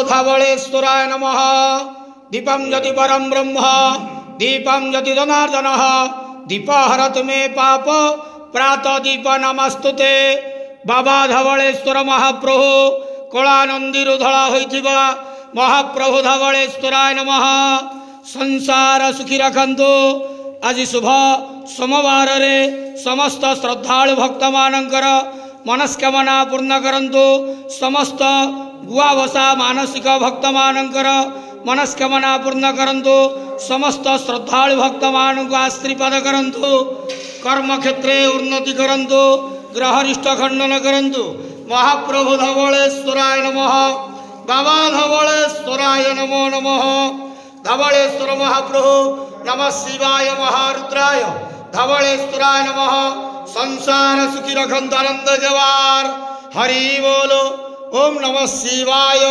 धवलेश्वराय नमः। दीपं यदि परं ब्रह्म दीपं यदि जनार्दन दीप हरतु मे पाप प्रात दीप नमस्तुते। बाबा धवलेश्वर महाप्रभु कलानंदी धड़ा होइथिबा महाप्रभु धवलेश्वराय नमः। संसार सुखी रखंतु। आज शुभ सोमवार रे समस्त श्रद्धालु भक्त मानकर मनस्कामना पूर्ण करंतु। समस्त गुआवसा मानसिक भक्त मानकर मनस्कामना पूर्ण करंतु। समस्त श्रद्धालु भक्त मानक आशीर्वाद करंतु। कर्म क्षेत्रे उन्नति करंतु। ग्रहरिष्ट खंडन करंतु। महाप्रभु धवलेश्वराय नमः। बाबा धवलेश्वराय नमो नमः। धवलेश्वर महाप्रभु नमः शिवाय महारुद्राय धवलेश्वराय नमः। संसार सुखी रखंत आनंद जवार हरि बोलो। ओम नमः शिवाय।